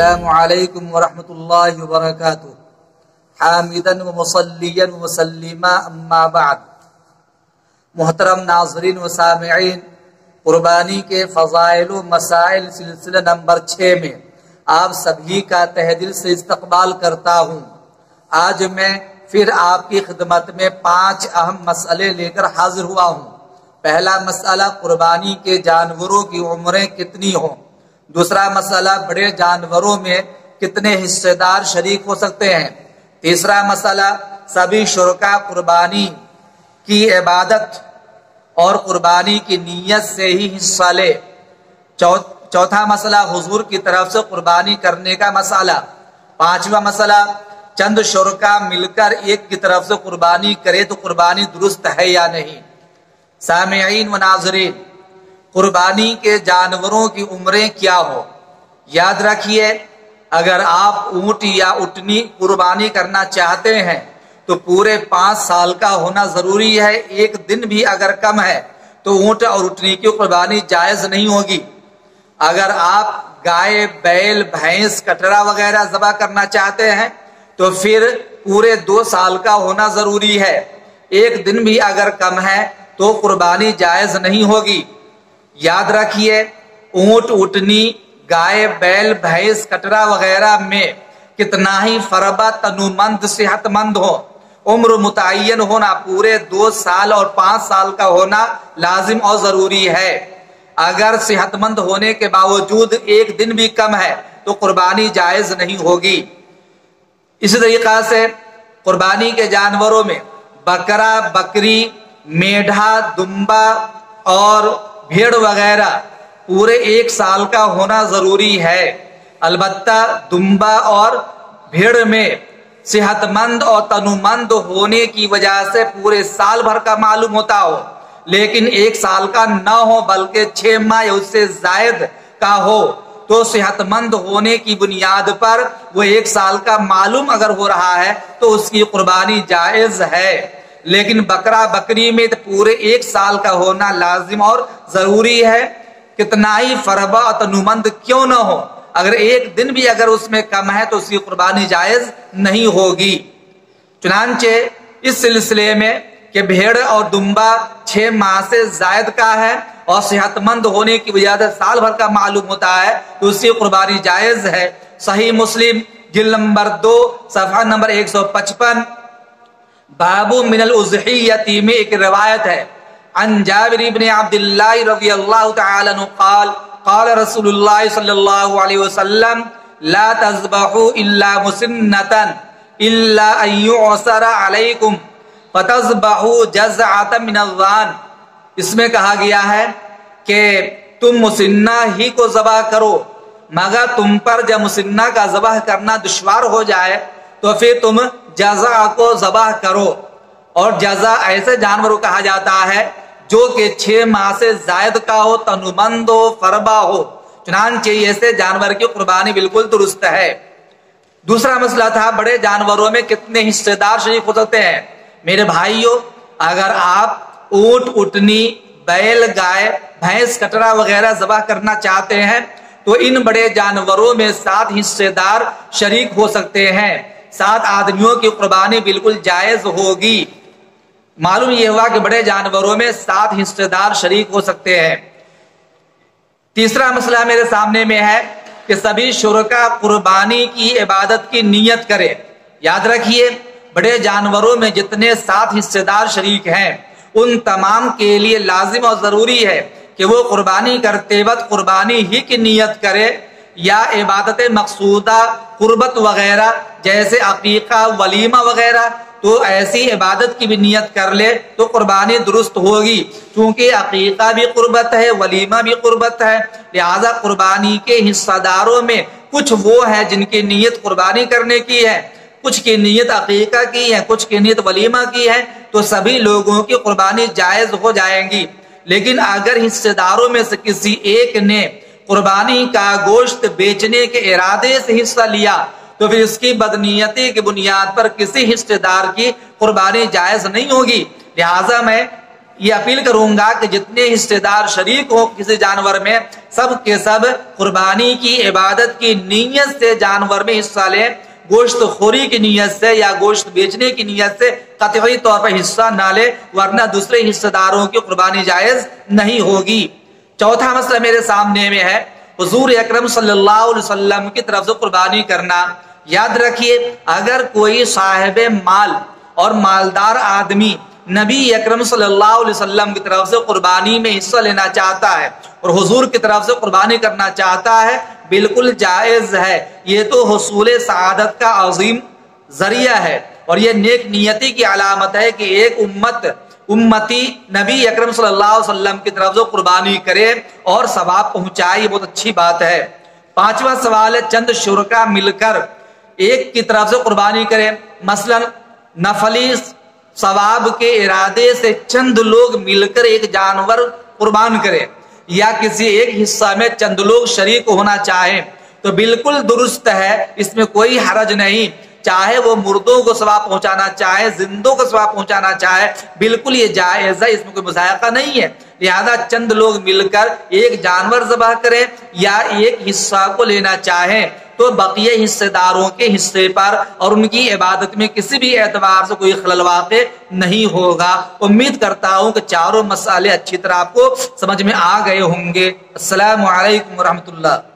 السلام علیکم ورحمۃ اللہ وبرکاتہ حامدا و مصلیا و مسلما اما بعد۔ محترم ناظرین و سامعین، قربانی کے فضائل و مسائل سلسلہ نمبر 6 میں آپ سبھی کا تہ دل سے استقبال کرتا ہوں۔ آج میں پھر آپ کی خدمت میں 5 اہم مسئلے لے کر حاضر ہوا ہوں۔ پہلا مسئلہ، قربانی کے جانوروں کی عمریں کتنی ہوں۔ دوسرا مسئلہ، بڑے جانوروں میں کتنے حصے دار شریک ہو سکتے ہیں۔ تیسرا مسئلہ، سبھی شرکا قربانی کی عبادت اور قربانی کی نیت سے ہی حصہ لے۔ چوتھا مسئلہ، حضور کی طرف سے قربانی کرنے کا مسئلہ۔ پانچواں مسئلہ، چند شرکا مل کر ایک کی طرف سے قربانی کرے تو قربانی درست ہے یا نہیں۔ سامعین و ناظرین، قربانی کے جانوروں کی عمریں کیا ہو؟ یاد رکھیے، اگر آپ اونٹ یا اٹنی قربانی کرنا چاہتے ہیں تو پورے 5 سال کا ہونا ضروری ہے۔ ایک دن بھی اگر کم ہے تو اونٹ اور اٹنی کی قربانی جائز نہیں ہوگی۔ اگر آپ گائے، بیل، بھینس، کٹرا وغیرہ ذبح کرنا چاہتے ہیں تو پھر پورے 2 سال کا ہونا ضروری ہے۔ ایک دن بھی اگر کم ہے تو قربانی جائز نہیں ہوگی۔ یاد رکھیے، اونٹ، اٹنی، گائے، بیل، بھینس، کٹرا وغیرہ میں کتنا ہی فربا، تنومند، صحت مند ہو، عمر متعین ہونا، پورے 2 سال اور 5 سال کا ہونا لازم اور ضروری ہے۔ اگر صحت مند ہونے کے باوجود ایک دن بھی کم ہے تو قربانی جائز نہیں ہوگی۔ اسی طریقہ سے قربانی کے جانوروں میں بکرا، بکری، میڈھا، دمبا اور بھیڑ وغیرہ پورے 1 سال کا ہونا ضروری ہے۔ البتہ دمبا اور بھیڑ میں صحت مند اور تنومند ہونے کی وجہ سے پورے سال بھر کا معلوم ہوتا ہو، لیکن 1 سال کا نہ ہو بلکہ 6 ماہ یا اس سے زائد کا ہو تو صحت مند ہونے کی بنیاد پر وہ 1 سال کا معلوم اگر ہو رہا ہے تو اس کی قربانی جائز ہے۔ لیکن بکرا، بکری میں پورے 1 سال کا ہونا لازم اور ضروری ہے، کتنا ہی فربا اور تنومند کیوں نہ ہو، اگر ایک دن بھی اگر اس میں کم ہے تو اس کی قربانی جائز نہیں ہوگی۔ چنانچہ اس سلسلے میں کہ بھیڑ اور دمبا 6 ماہ سے زائد کا ہے اور صحت مند ہونے کی وجہ سے سال بھر کا معلوم ہوتا ہے تو اس کی قربانی جائز ہے۔ صحیح مسلم جلد نمبر 2 صفحہ نمبر 155 باب من الاضحیۃ میں ایک روایت ہے، عن جابر بن عبد اللہ رضی اللہ تعالی عنہ قال قال رسول اللہ صلی اللہ علیہ وسلم لا تذبحوا الا مسنۃ الا ان يعسر علیکم فتذبحوا جزعۃ من الظان۔ اس میں کہا گیا ہے کہ تم مسنہ ہی کو ذبح کرو، مگر تم پر جب مسنہ کا ذبح کرنا دشوار ہو جائے تو پھر تم جزع کو ذبح کرو۔ اور جزع ایسے جانور کو کہا جاتا ہے جو کہ 6 ماہ سے زائد کا ہو، تنومند ہو، فربا ہو، چنانچہ ایسے جانور کی قربانی بالکل درست ہے۔ دوسرا مسئلہ تھا، بڑے جانوروں میں کتنے حصے دار شریک ہو سکتے ہیں۔ میرے بھائیوں، اگر آپ اونٹ، اٹنی، بیل، گائے، بھینس، کٹرا وغیرہ ذبح کرنا چاہتے ہیں تو ان بڑے جانوروں میں 7 حصے دار شریک ہو سکتے ہیں۔ 7 آدمیوں کی قربانی بالکل جائز ہوگی۔ معلوم یہ ہوا کہ بڑے جانوروں میں 7 حصے دار شریک ہو سکتے ہیں۔ تیسرا مسئلہ میرے سامنے میں ہے کہ سبھی شرکا قربانی کی عبادت کی نیت کرے۔ یاد رکھیے، بڑے جانوروں میں جتنے 7 حصے دار شریک ہیں ان تمام کے لیے لازم اور ضروری ہے کہ وہ قربانی کرتے وقت قربانی ہی کی نیت کرے یا عبادت مقصودہ، قربت وغیرہ جیسے عقیقہ، ولیمہ وغیرہ، تو ایسی عبادت کی بھی نیت کر لے تو قربانی درست ہوگی، چونکہ عقیقہ بھی قربت ہے، ولیمہ بھی قربت ہے، لہذا قربانی کے حصہ داروں میں کچھ وہ ہیں جن کی نیت قربانی کرنے کی ہے، کچھ کی نیت عقیقہ کی ہے، کچھ کی نیت ولیمہ کی ہے، تو سبھی لوگوں کی قربانی جائز ہو جائیں گی۔ لیکن اگر حصے داروں میں سے کسی ایک نے قربانی کا گوشت بیچنے کے ارادے سے حصہ لیا تو پھر اس کی بدنیتی کی بنیاد پر کسی حصے دار کی قربانی جائز نہیں ہوگی۔ لہٰذا میں یہ اپیل کروں گا کہ جتنے حصے دار شریک ہوں کسی جانور میں، سب کے سب قربانی کی عبادت کی نیت سے جانور میں حصہ لیں، گوشت خوری کی نیت سے یا گوشت بیچنے کی نیت سے قطعی طور پر حصہ نہ لے، ورنہ دوسرے حصہ داروں کی قربانی جائز نہیں ہوگی۔ چوتھا مسئلہ میرے سامنے میں ہے حضور اکرم صلی اللہ علیہ وسلم کی طرف سے قربانی کرنا۔ یاد رکھیے، اگر کوئی صاحب مال اور مالدار آدمی نبی اکرم صلی اللہ علیہ وسلم کی طرف سے قربانی میں حصہ لینا چاہتا ہے اور حضور کی طرف سے قربانی کرنا چاہتا ہے، بالکل جائز ہے۔ یہ تو حصول سعادت کا عظیم ذریعہ ہے اور یہ نیک نیتی کی علامت ہے کہ ایک امتی نبی اکرم صلی اللہ علیہ وسلم کی طرف سے قربانی کرے اور ثواب پہنچائے، یہ بہت اچھی بات ہے۔ پانچواں سوال ہے چند شرکا مل کر ایک کی طرف سے قربانی کرے، مثلا نفلی ثواب کے ارادے سے چند لوگ مل کر ایک جانور قربان کرے، یا کسی ایک حصہ میں چند لوگ شریک ہونا چاہیں تو بالکل درست ہے، اس میں کوئی حرج نہیں، چاہے وہ مردوں کو ثواب پہنچانا چاہے، زندوں کو ثواب پہنچانا چاہے، بالکل یہ جائز ہے، اس میں کوئی مذائقہ نہیں ہے۔ لہذا چند لوگ مل کر ایک جانور ذبح کریں یا ایک حصہ کو لینا چاہیں تو بقیہ حصے داروں کے حصے پر اور ان کی عبادت میں کسی بھی اعتبار سے کوئی خلل واقع نہیں ہوگا۔ امید کرتا ہوں کہ چاروں مسئلے اچھی طرح آپ کو سمجھ میں آ گئے ہوں گے۔ السلام علیکم ورحمۃ اللہ۔